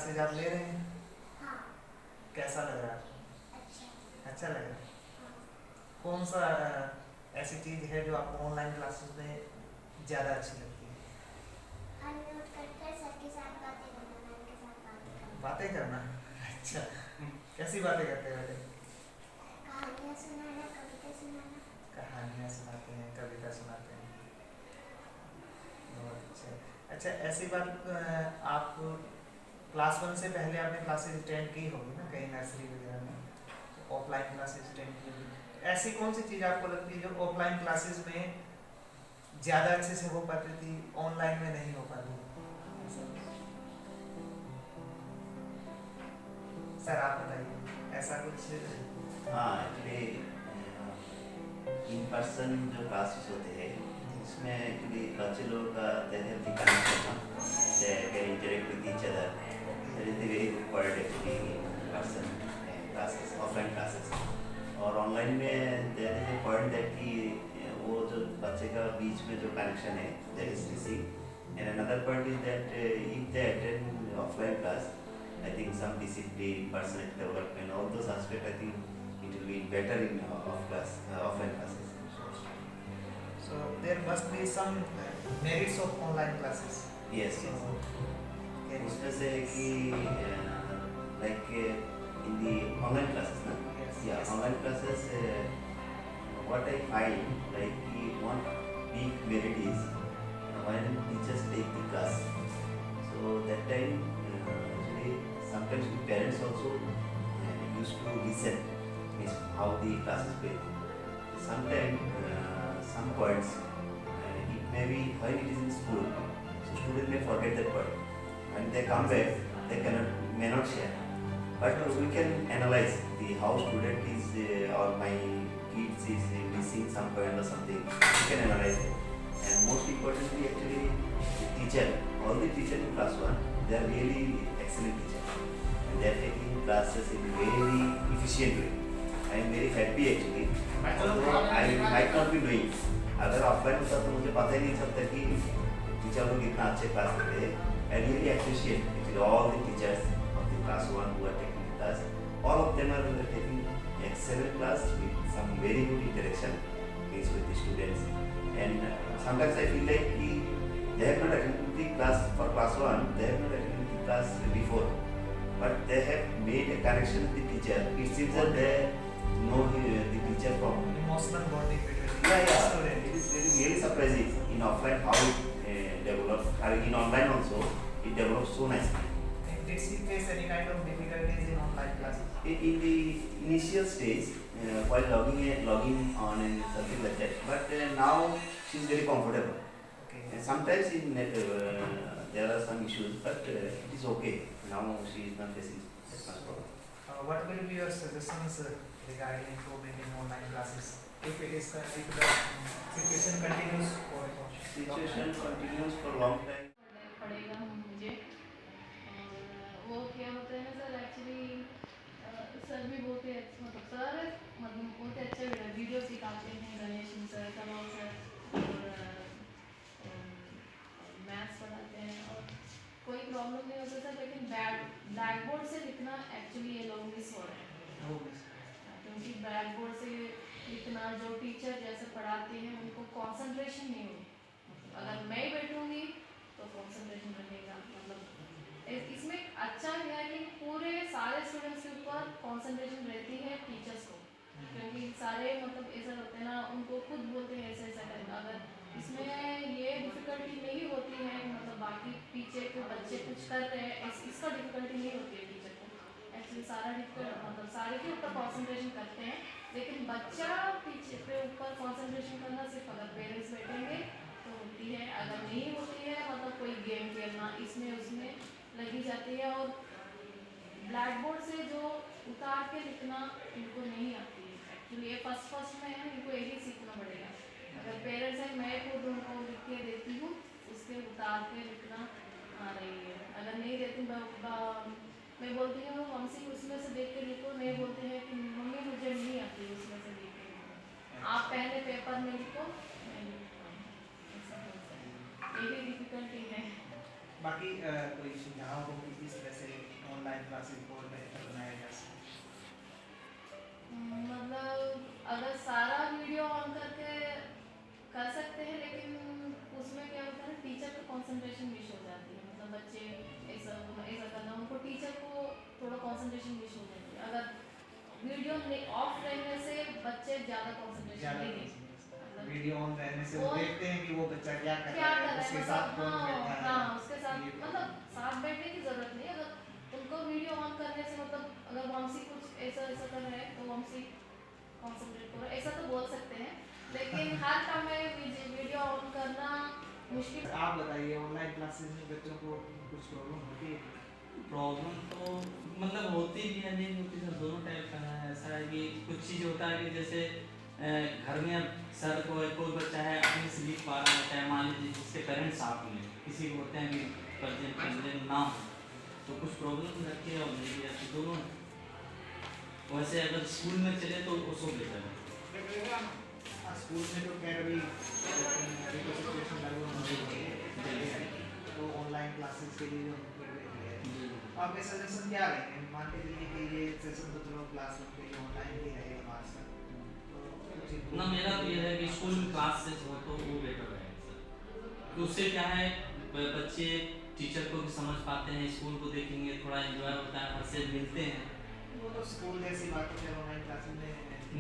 Classes आप ले रहे हैं? हाँ। कैसा लग रहा है आपको? अच्छा। अच्छा लग रहा है। हाँ। कौन सा ऐसी चीज़ है जो आपको ऑनलाइन क्लासेस में ज़्यादा अच्छी लगती है? अनम्यूट करके सर के साथ बातें करना, मैम के साथ बातें करना। बातें करना। अच्छा, कैसी बातें करते हैं बेटे? कहानियाँ सुनाना, कविता सुनाना। कहानियाँ सुनाते हैं, कविता सुनाते हैं। बहुत अच्छा। अच्छा, ऐसी बात आप क्लास वन से पहले आपने क्लासेस अटेंड की होगी ना, कहीं नर्सरी वगैरह में, तो ऑफलाइन क्लासेस अटेंड की होगी। तो ऐसी कौन सी चीज़ आपको लगती है जो ऑफलाइन क्लासेस में ज़्यादा अच्छे से हो पाती थी, ऑनलाइन में नहीं हो पाती? सर आप बताइए, ऐसा कुछ? हाँ, एक्चुअली इन पर्सन जो क्लासेस होते हैं इसमें एक्चुअली बच्चे लोगों का they have the connection, they can interact with each other, that is the very good part actually in person classes, offline classes. और ऑनलाइन में there is a point that कि वो जो बच्चे का बीच में जो कनेक्शन है that is missing, and another point is that if they attend offline class, I think some discipline, personality development, all those aspects, I think it will be better in offline classes. So there must be some merits of online classes. Yes, So yes. can you उसमें से है कि like in the online classes, ना? yes, Yeah, yes. online classes. What I find like one big merit is when teachers take the class. So that time actually sometimes the parents also used to listen means how the class is going. Sometimes some points it may be when it is in school, so student may forget that point. When they come back, they may not share. But we can analyze the how student is or my kids is missing some point or something. We can analyze it. And most importantly, actually, the teacher, all the teachers in class 1, they are really excellent teachers. And they are taking classes in a very efficient way. I am very happy actually. Although I might not be doing. अगर offline होता तो मुझे पता ही नहीं चलता कि teacher लोग इतना अच्छे क्लास देते हैं. I really appreciate actually all the teachers of the class 1 who are taking the class. All of them are taking excellent class with some very good interaction with the students. And sometimes I feel like they have not attended the class for class 1, they have not attended the class before, but they have made a connection with the teacher. It seems that they know the teacher from. Emotional bonding between Yeah, student. it is really surprising in offline how it develops. In online also, it develops so nicely. Did she face any kind of difficulties in online classes? In the initial stage, while logging on and something like that, but now she is very comfortable. Okay. And sometimes in net, there are some issues, but it is okay. Now she is not facing that much problem. What will be your suggestions regarding improvement in online classes? If it is if the situation continues for Situation continues for long time. पड़ेगा मुझे। और वो क्या होता है ना sir, actually sir भी बोलते हैं, मतलब सर मतलब बहुत अच्छे वीडियो सिखाते हैं, गणेश सर, कमाल सर, और मैथ्स पढ़ाते हैं, और कोई प्रॉब्लम नहीं होता सर। लेकिन ब्लैक बोर्ड से लिखना एक्चुअली ये लोग मिस हो रहे हैं, क्योंकि ब्लैक बोर्ड से लिखना जो टीचर जैसे पढ़ाते हैं उनको कंसंट्रेशन नहीं होती। अगर मैं ही बैठूंगी तो कंसंट्रेशन रहेगा। मतलब इसमें अच्छा है कि पूरे सारे स्टूडेंट्स के ऊपर कंसंट्रेशन रहती है टीचर्स को, क्योंकि सारे मतलब ऐसा होते हैं ना, उनको खुद बोलते हैं ऐसा ऐसा करना। अगर इसमें ये डिफ़िकल्टी नहीं होती है, मतलब बाकी पीछे के बच्चे कुछ कर रहे हैं, इसका डिफ़िकल्टी नहीं होती है टीचर को। एक्चुअली सारा मतलब सारे के ऊपर कंसंट्रेशन करते हैं, लेकिन बच्चा टीचर के ऊपर कंसंट्रेशन करना सिर्फ अगर पेरेंट्स बैठेंगे तो होती है। अगर नहीं होती है, मतलब कोई गेम खेलना इसमें उसमें लगी जाती है, और ब्लैक बोर्ड से जो उतार के लिखना इनको नहीं आती है। एक्चुअली ये फर्स्ट में है, इनको यही सीखना पड़ेगा। अगर पेरेंट्स हैं, मैं खुद उनको लिख के देती हूँ, उसके उतार के लिखना आ रही है। अगर नहीं देती मैं बोलती हूँ मम्मी उसमें से देख के लिखो, नहीं बोलते हैं कि मम्मी मुझे नहीं आती उसमें से देख के लिखो, आप पहले पेपर में लिखो, मैं लिखता हूँ। ऐसा होता है, यही डिफ़िकल्टी है। बाकी कोई सुझाव हो कि किस तरह से ऑनलाइन क्लासेस को और बेहतर बनाया जा सके? मतलब अगर सारा वीडियो ऑन करके कर सकते हैं, लेकिन उसमें क्या होता है, टीचर का कंसंट्रेशन मिस हो जाती है। मतलब बच्चे ऐसा ऐसा करना, उनको टीचर को थोड़ा कंसंट्रेशन मिस हो जाती है। अगर वीडियो ऑफ रहने से बच्चे ज़्यादा कंसंट्रेशन ज़्यादा नहीं देंगे। मतलब वीडियो ऑन रहने से वो और देखते हैं कि वो बच्चा क्या कर क्या रहा कर है, रहे उसके हैं, साथ मतलब कौन बैठा है। हाँ उसके साथ, ये मतलब साथ बैठने की ज़रूरत नहीं है। अगर उनको वीडियो ऑन करने से, मतलब अगर वंशी कुछ ऐसा ऐसा कर रहे हैं तो वंशी कंसंट्रेट करो, ऐसा तो बोल सकते हैं। लेकिन हर काम में वीडियो ऑन करना मुश्किल। आप बताइए, ऑनलाइन क्लासेस में बच्चों को कुछ प्रॉब्लम होती है? प्रॉब्लम तो मतलब होती भी है, नहीं होती तो दोनों टाइप का है। ऐसा है कि कुछ चीज़ होता है कि जैसे घर में अब सर कोई बच्चा है अपने से लिख पा रहा है, चाहे मान लीजिए जिसके पेरेंट्स साथ में, किसी को होते हैं कि प्रेजेंट ना हो, तो कुछ प्रॉब्लम रहती है और नहीं भी रहती, दोनों है। वैसे अगर स्कूल में चले तो उसको बेहतर है। स्कूल में तो खैर अभी तो सिचुएशन लागू होनी है, तो ऑनलाइन क्लासेस के लिए जो आपके सजेशन क्या रहेंगे? मान के चलिए कि ये सेशन तो चलो क्लासरूम के लिए ऑनलाइन ही रहेगा हमारे साथ, तो कुछ ना मेरा तो ये है कि स्कूल में क्लासेस हो तो वो बेटर रहेगा सर, तो उससे क्या है बच्चे टीचर को भी समझ पाते हैं, स्कूल को देखेंगे, थोड़ा एंजॉय होता है, हर से मिलते हैं। वो तो स्कूल जैसी बात है ऑनलाइन क्लासेस में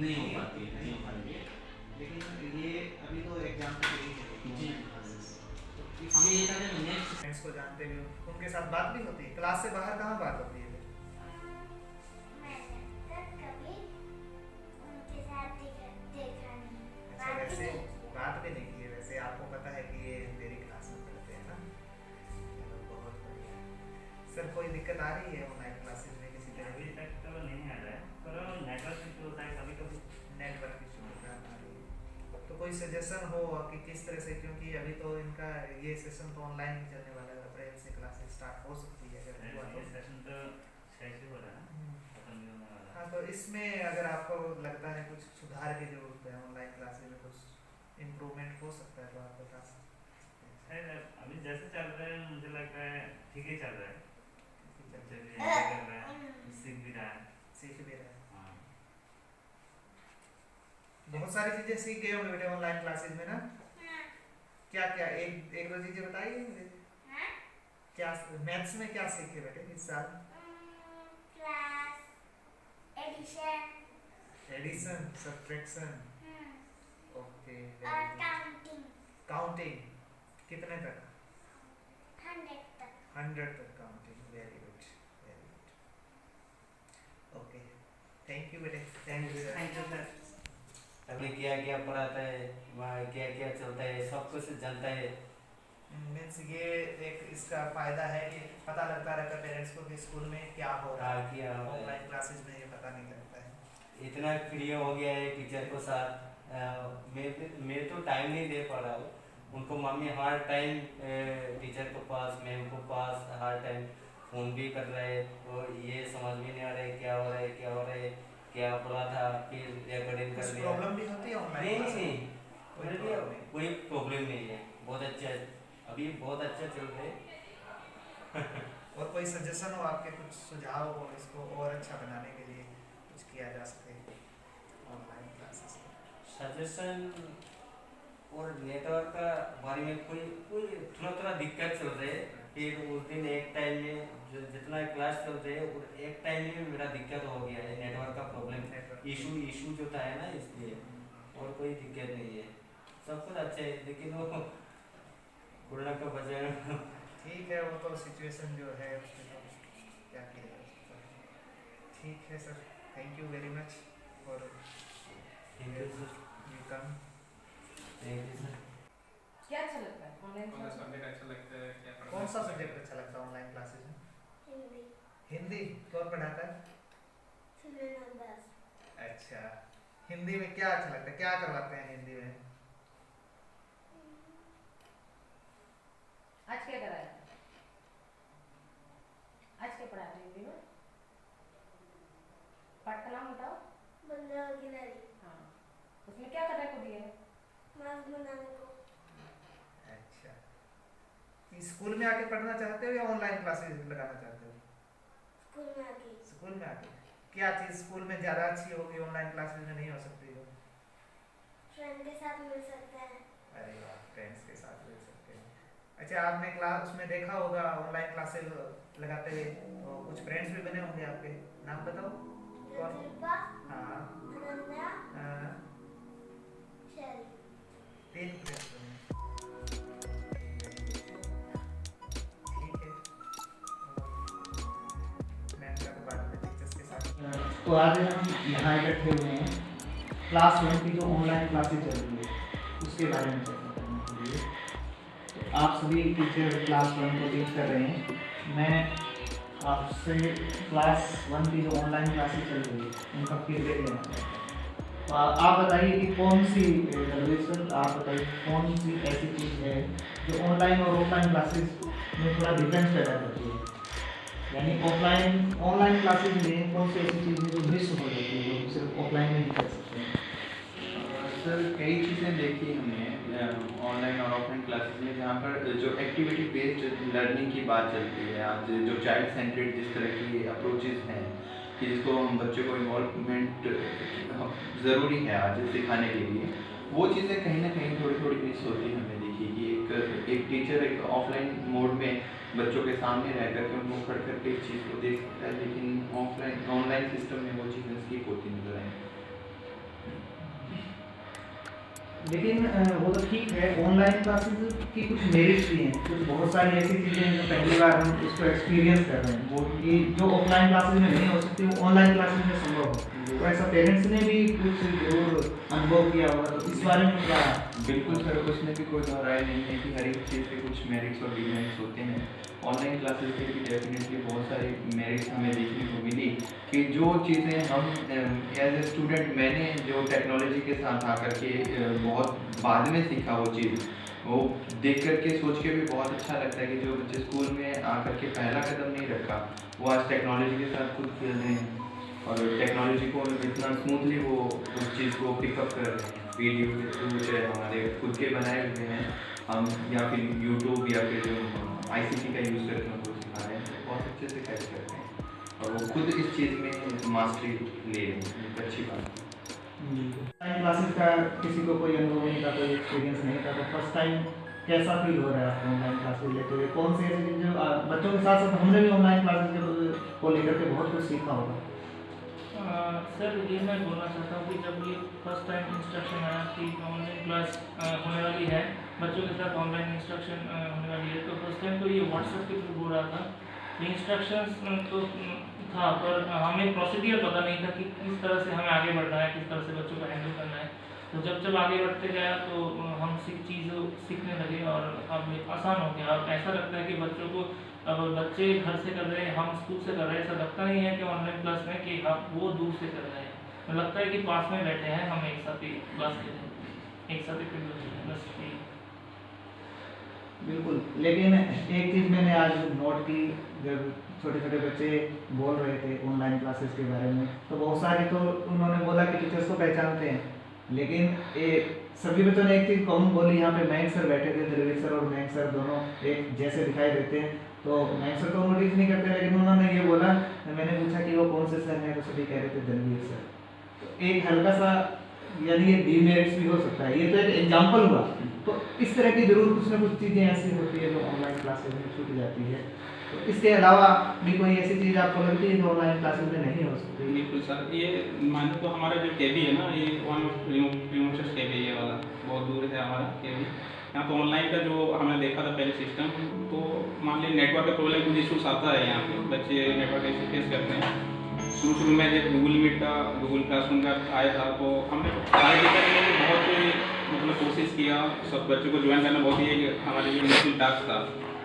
नहीं हो पाती है, नहीं हो पाती है। लेकिन ये अभी तो एग्जाम तक यही है जी। तो हम ये कहते हैं नेक्स्ट फ्रेंड्स को जानते भी हो, उनके साथ बात भी होती है? क्लास से बाहर कहाँ बात होती है? मैंने तक कभी उनके साथ देखा नहीं, अच्छा, बात भी वैसे नहीं की। बात भी नहीं की है। वैसे आपको पता है कि ये मेरी क्लास में पढ़ते हैं ना? चलो, बहुत बढ़िया। सर, कोई दिक्कत आ रही है ऑनलाइन क्लासेस में किसी तरह अभी की? तक तो नहीं आ रहा है, पर नेटवर्क इशू होता है कभी कभी। नेटवर्क इशू आ रही है तो कोई सजेशन हो कि किस तरह से, क्योंकि अभी तो इनका ये सेशन तो ऑनलाइन ही चलने वाला है, अप्रैल से क्लासेस स्टार्ट हो सकती है अगर हुआ ये तो। सेशन तो 6 से हो रहा है ना, खत्म नहीं होने वाला। हाँ, तो इसमें अगर आपको लगता है कुछ सुधार की जरूरत है, ऑनलाइन क्लासेस में कुछ इम्प्रूवमेंट हो सकता है, तो आप बता सकते हैं। खैर अभी जैसे चल रहा है मुझे लगता है ठीक ही चल रहा है, ठीक है, बच्चे भी एंजॉय कर रहा है, सीख भी रहा है। सीख भी रहे हैं। हाँ बहुत सारी चीजें सीख गए होंगे बेटे ऑनलाइन क्लासेस में ना? हाँ, क्या क्या, एक एक दो चीजें बताइए मुझे। हाँ, क्या मैथ्स में क्या सीखे बेटे इस साल? Class, addition, addition, subtraction, okay, और काउंटिंग, काउंटिंग कितने तक? 100 तक। 100 तक counting, very good, very good, okay, thank you बेटे, थैंक यू सर। अभी क्या क्या पढ़ाता है, वहाँ क्या क्या चलता है, सब कुछ जानता है। मीन्स ये एक इसका फायदा है कि पता लगता रहता है पेरेंट्स को कि स्कूल में क्या हो रहा है। क्या हो रहा है। ऑनलाइन क्लासेस में ये पता नहीं लगता है। इतना प्रिय हो गया है टीचर को साथ। मैं तो टाइम नहीं दे पा रहा हूँ उनको, मम्मी हर टाइम टीचर को पास, मैम को पास, हर टाइम फ़ोन भी कर रहे हैं, और ये समझ में नहीं आ रहा है क्या हो रहा है, क्या हो रहा है, क्या पढ़ा था, फिर रिकॉर्डिंग कर कुछ लिया। प्रॉब्लम भी होती है ऑनलाइन नहीं क्लास नहीं में? कोई नहीं, प्रॉब्लम नहीं। कोई प्रॉब्लम नहीं है, बहुत अच्छा है, अभी बहुत अच्छा चल रहा है। और कोई सजेशन हो आपके, कुछ सुझाव हो इसको और अच्छा बनाने के लिए, कुछ किया जा सके ऑनलाइन क्लासेस में? सजेशन और नेटवर्क का बारे में कोई कोई थोड़ा दिक्कत चल रही है। फिर उस दिन एक टाइम में जो जितना क्लास चल रही है, और एक टाइम में मेरा दिक्कत हो गया है, नेटवर्क का प्रॉब्लम, नेटवर्क इशू जो था है ना, इसलिए। और कोई दिक्कत नहीं है, सब कुछ अच्छा है, लेकिन वो कोरोना का वजह। ठीक है, वो तो सिचुएशन जो है उसके तो क्या किया जा सकता है। ठीक है sir, thank you very much for thank you sir, you come. Thank you sir. क्या अच्छा लगता है ऑनलाइन कौन सा क्लास? सब्जेक्ट अच्छा लगता है, क्या पढ़ना कौन सा अच्छा सब्जेक्ट लगता अच्छा लगता है ऑनलाइन क्लासेस में? हिंदी, हिंदी। कौन पढ़ाता है? फिलोनोबस, अच्छा, हिंदी में क्या अच्छा लगता है, क्या करवाते हैं हिंदी में? आज क्या कराया? आज क्या पढ़ाया था हिंदी में? पाठ का नाम बताओ। बंदा गिलहरी, हाँ, उसमें क्या करने को दिया है? मास्क बनाने को। अच्छा, स्कूल में आके पढ़ना चाहते हो या ऑनलाइन क्लासेस लगाना चाहते हो? स्कूल में आके स्कूल में आके क्या चीज़ स्कूल में ज़्यादा अच्छी होगी, ऑनलाइन क्लासेस में नहीं हो सकती हो? फ्रेंड के साथ मिल सकते हैं। अरे वाह, फ्रेंड्स के साथ मिल सकते हैं। अच्छा, आपने क्लास उसमें देखा होगा ऑनलाइन क्लासेस लगाते हुए, तो कुछ फ्रेंड्स भी बने होंगे आपके, नाम बताओ। कौन? प्रतिभा, हाँ अनन्या, हाँ, शैली। 3 फ्रेंड्स बने। ठीक है, मैं का तो बाद में टीचर्स के साथ। तो आज हम यहाँ इकट्ठे हुए हैं क्लास 1 की जो ऑनलाइन क्लासेस चल रही है उसके बारे में चर्चा करने के लिए। तो आप सभी टीचर क्लास 1 को टीच कर रहे हैं। मैं आपसे क्लास 1 की जो ऑनलाइन क्लासेस चल रही है उनका फीडबैक लेना चाहता हूँ। तो आप बताइए कि कौन सी आप बताइए कौन सी ऐसी चीज़ है जो ऑनलाइन और ऑफलाइन क्लासेस में थोड़ा डिफरेंस पैदा करती है, यानी ऑनलाइन क्लासेस में कौन सी ऐसी चीज़ है जो मिस हो जाती है, जो सिर्फ ऑफलाइन में ही कर सकते हैं? सर कई चीज़ें देखी हमने ऑनलाइन और ऑफलाइन क्लासेस में, जहाँ पर जो एक्टिविटी बेस्ड लर्निंग की बात चलती है, आज जो चाइल्ड सेंटर्ड जिस तरह की अप्रोचेस हैं कि जिसको हम बच्चों को इन्वॉल्वमेंट ज़रूरी है आज सिखाने के लिए, वो चीज़ें कहीं ना कहीं थोड़ी मिस होती है। हमने देखी कि एक टीचर एक ऑफलाइन मोड में बच्चों के सामने रह कर के उनको खड़ करके इस चीज़ को देख सकता है, लेकिन ऑनलाइन सिस्टम में वो चीज़ें स्किप होती नजर आई। लेकिन वो तो ठीक है, ऑनलाइन क्लासेस की कुछ मेरिट्स भी हैं, कुछ बहुत सारी ऐसी चीज़ें हैं जो पहली बार हम उसको एक्सपीरियंस कर रहे हैं, वो कि जो ऑफलाइन क्लासेस में नहीं हो सकती वो ऑनलाइन क्लासेस में संभव हो। तो ऐसा पेरेंट्स ने भी कुछ जरूर अनुभव किया होगा, तो इस बारे में क्या? बिल्कुल सर, उसमें भी कोई राय नहीं है कि हर एक चीज़ के कुछ मेरिट्स और डिमेरिट्स होते हैं। ऑनलाइन क्लासेस के भी डेफिनेटली बहुत सारे मेरिट्स हमें देखने को मिली कि जो चीज़ें हम एज ए स्टूडेंट मैंने जो टेक्नोलॉजी के साथ आकर के बहुत बाद में सीखा, वो चीज़ वो देख कर के सोच के भी बहुत अच्छा लगता है कि जो बच्चे स्कूल में आकर के पहला कदम नहीं रखा, वो आज टेक्नोलॉजी के साथ खुद खेल रहे हैं और टेक्नोलॉजी को इतना स्मूथली वो उस चीज़ को पिकअप कर रहे हैं। वीडियो के थ्रू चाहे हमारे खुद के बनाए हुए हैं हम, या फिर यूट्यूब या फिर जो ICT का यूज़ करके उनको सिखा रहे हैं, तो बहुत अच्छे से कैच करते हैं और वो खुद इस चीज़ में मास्टरी ले रहे हैं। एक अच्छी बात है। ऑनलाइन क्लासेस का किसी को कोई अनुभव नहीं था, कोई एक्सपीरियंस नहीं था, तो फर्स्ट टाइम कैसा फील हो रहा है आपको ऑनलाइन क्लासेस लेते हुए? कौन सी ऐसी चीज़ जो बच्चों के साथ साथ हमने भी ऑनलाइन क्लासेस को लेकर के बहुत कुछ सीखा होगा? सर ये मैं बोलना चाहता हूँ कि जब ये फर्स्ट टाइम इंस्ट्रक्शन आया कि ऑनलाइन क्लास होने वाली है, बच्चों के साथ ऑनलाइन इंस्ट्रक्शन होने वाली है, तो फर्स्ट टाइम तो ये व्हाट्सएप के थ्रू हो रहा था। इंस्ट्रक्शंस तो था, पर हमें प्रोसीडियर पता नहीं था कि किस तरह से हमें आगे बढ़ना है, किस तरह से बच्चों को हैंडल करना है। तो जब आगे बढ़ते गया तो हम चीज़ों सीखने लगे और अब आसान हो गया। अब ऐसा लगता है कि बच्चों को, अब बच्चे घर से कर रहे हैं, हम स्कूल से कर रहे हैं, ऐसा लगता नहीं है कि ऑनलाइन क्लास में कि हम वो दूर से कर रहे हैं। लगता है कि पास में बैठे हैं, हम एक साथ ही क्लास ले रहे हैं, एक साथ ही बस। बिल्कुल, लेकिन एक चीज़ मैंने आज नोट की, जब छोटे छोटे बच्चे बोल रहे थे ऑनलाइन क्लासेस के बारे में, तो बहुत सारे तो उन्होंने बोला कि टीचर्स को पहचानते हैं, लेकिन सभी बच्चों ने एक चीज़ कॉमन बोली। यहाँ पे मयंक सर बैठे थे, दलवीर सर और मयंक सर दोनों एक जैसे दिखाई देते हैं, तो मयंक सर तो नोटिस नहीं करते, लेकिन उन्होंने ये बोला, मैंने पूछा कि वो कौन से सर हैं, तो सभी कह रहे थे दलवीर सर। तो एक हल्का सा, यानी ये डीमेरिट्स भी हो सकता है, ये तो एक एग्जाम्पल हुआ। तो इस तरह की जरूर कुछ ना कुछ चीज़ें ऐसी होती है जो ऑनलाइन क्लासेस में छूट जाती है। तो इसके अलावा भी कोई ऐसी चीज़ आपको लगती है जो ऑनलाइन क्लासेस में नहीं हो सकती? बिल्कुल सर, ये मान लो हमारा जो केबी है ना, ये वन ऑफ रिमोटेस्ट केबी है वाला, बहुत दूर है हमारा केबी। यहाँ तो ऑनलाइन का जो हमने देखा था पहले सिस्टम, तो मान लीजिए नेटवर्क का प्रॉब्लम कुछ इशूस आता है यहाँ पे, बच्चे नेटवर्क इशू फेस करते हैं। शुरू में जब गूगल मीट का, गूगल क्लासरूम का आया था, तो हमने सारे टीचर ने बहुत मतलब कोशिश किया सब बच्चों को ज्वाइन करना, बहुत ही हमारे लिए मुश्किल टास्क था।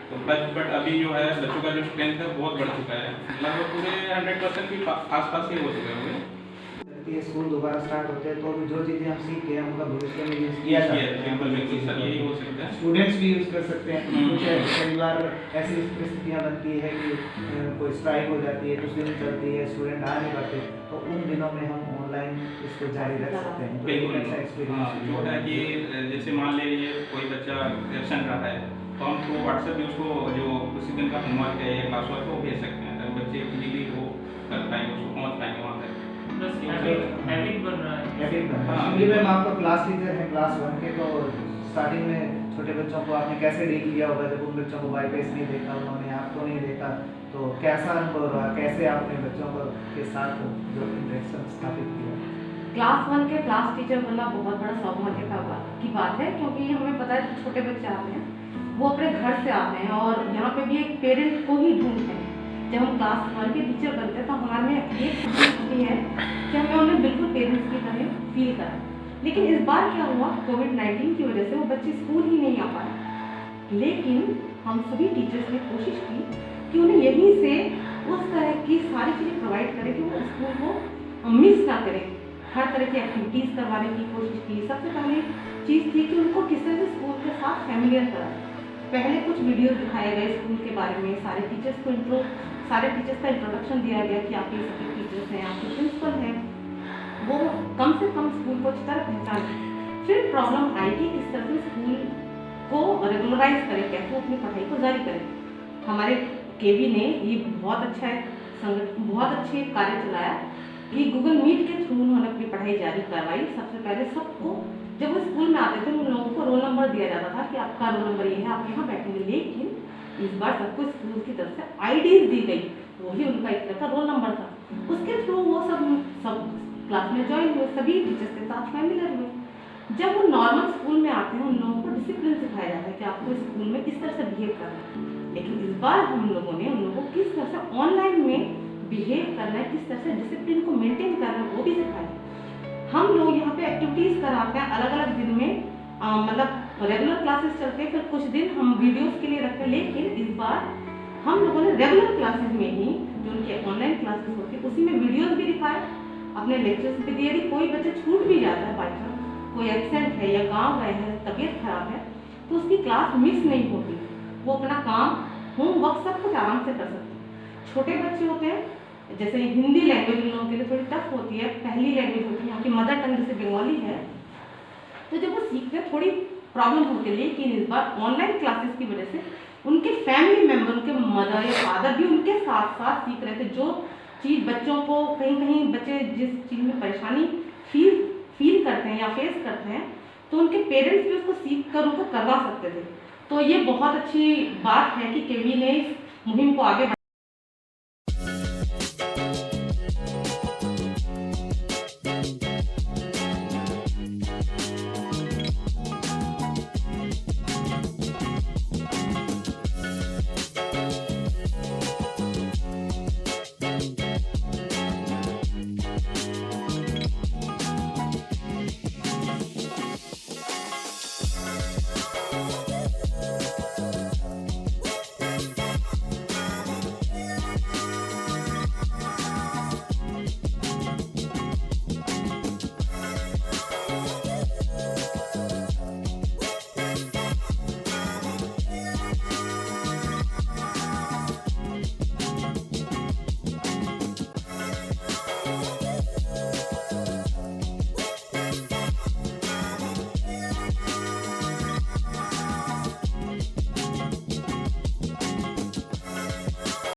तो बट अभी जो है बच्चों का जो स्ट्रेंथ है बहुत बढ़ चुका है, लगभग पूरे 100% भी आसपास ही हो चुके होंगे। ये स्कूल दोबारा स्टार्ट होते हैं तो भी जो चीज़ें हम सीख गए उनका भविष्य में यूज़ किया जा सकता है। बिल्कुल सर, यही हो सकता है, स्टूडेंट्स भी यूज़ कर सकते हैं। कुछ कई बार ऐसी परिस्थितियाँ बनती है कि कोई स्ट्राइक हो जाती है, कुछ दिन चलती है, स्टूडेंट आ नहीं पाते, तो उन दिनों में हम ऑनलाइन इसको जारी रख सकते हैं। बिल्कुल अच्छा एक्सपीरियंस जो है कि जैसे मान लीजिए कोई बच्चा एब्सेंट रहा है, तो हम तो व्हाट्सएप पे उसको जो उसी दिन का होमवर्क है या क्लास वर्क है वो भेज सकते हैं, ताकि बच्चे इजीली वो कर पाएंगे, उसको पहुँच पाएंगे वहाँ तक। प्लस हैबिट बन रहा है। हैबिट बन रहा हाँ, है। मैम आपका क्लास टीचर है क्लास 1 के, तो स्टार्टिंग में छोटे बच्चों को आपने कैसे डील किया होगा जब उन बच्चों को बाईपेस नहीं देखा, उन्होंने आपको नहीं देखा, तो कैसा अनुभव रहा, कैसे आपने बच्चों को के साथ जो इंटरेक्शन स्थापित किया? क्लास 1 के क्लास टीचर बनना बहुत बड़ा सौभाग्य की बात है, क्योंकि हमें पता है छोटे बच्चे आते हैं, वो अपने घर से आते हैं और यहाँ पे भी एक पेरेंट को ही ढूंढते हैं। जब हम क्लास 1 के टीचर बनते हैं तो हमारे में ये खुशी होती है कि हमें उन्हें बिल्कुल पेरेंट्स की तरह फील कराएं। लेकिन इस बार क्या हुआ, कोविड-19 की वजह से वो बच्चे स्कूल ही नहीं आ पाए, लेकिन हम सभी टीचर्स ने कोशिश की कि उन्हें यहीं से उस तरह की सारी चीज़ें प्रोवाइड करें कि वो स्कूल को मिस ना करें। हर तरह की एक्टिविटीज़ करवाने की कोशिश की। सबसे पहली चीज़ थी कि उनको किस तरह से स्कूल के साथ फैमिलियर कराएं। पहले कुछ वीडियोस दिखाए गए स्कूल के बारे में, सारे टीचर्स का इंट्रोडक्शन दिया गया कि आपके सभी टीचर्स हैं, आपके प्रिंसिपल हैं, वो कम से कम स्कूल को अच्छी तरह पहचानें। फिर प्रॉब्लम आई कि किस तरह से स्कूल को रेगुलराइज करें, कैसे अपनी पढ़ाई को जारी करें। हमारे केवी ने ये बहुत अच्छे कार्य चलाया कि गूगल मीट के थ्रू उन्होंने अपनी पढ़ाई जारी करवाई। सबसे पहले सबको जब वो स्कूल में आते थे उन लोगों को रोल नंबर दिया जाता था कि आपका रोल नंबर ये है, आप यहाँ बैठेंगे। लेकिन इस बार सबको स्कूल की तरफ से आईडीज दी गई, वही उनका एक तरह का रोल नंबर था। उसके थ्रू वो सब क्लास में ज्वाइन हुए, सभी टीचर्स के साथ फैमिलियर हुए। जब वो नॉर्मल स्कूल में आते हैं उन लोगों को डिसिप्लिन सिखाया जाता है कि आपको स्कूल में किस तरह से बिहेव करना है। लेकिन इस बार हम लोगों ने उन लोगों को किस तरह से ऑनलाइन में बिहेव करना है, किस तरह से डिसिप्लिन को मेंटेन करना है, वो भी सिखाया। हम लोग यहाँ पे एक्टिविटीज़ कराते हैं अलग अलग दिन में, मतलब रेगुलर क्लासेस चलते हैं, फिर कुछ दिन हम वीडियोस के लिए रखते हैं। लेकिन इस बार हम लोगों ने रेगुलर क्लासेस में ही जो उनके ऑनलाइन क्लासेस होती है उसी में वीडियोस भी दिखाए, अपने लेक्चर्स भी दिए। यदि कोई बच्चा छूट भी जाता है, बाई चांस कोई एब्सेंट है या गाँव गए हैं, तबीयत खराब है, तो उसकी क्लास मिस नहीं होती, वो अपना काम होमवर्क सब कुछ आराम से कर सकते हैं। छोटे बच्चे होते हैं, जैसे हिंदी लैंग्वेज उन लोगों के लिए थोड़ी टफ होती है, पहली लैंग्वेज होती है, यहाँ की मदर टंग जैसे बंगाली है, तो जब वो सीखते हैं थोड़ी प्रॉब्लम होती है। लेकिन इस बार ऑनलाइन क्लासेस की वजह से उनके फैमिली मेम्बर, उनके मदर या फादर भी उनके साथ साथ सीख रहे थे। जो चीज़ बच्चों को कहीं बच्चे जिस चीज़ में परेशानी फील करते हैं या फेस करते हैं, तो उनके पेरेंट्स भी उसको सीख कर उनको करवा सकते थे। तो ये बहुत अच्छी बात है कि केवी ने इस मुहिम को आगे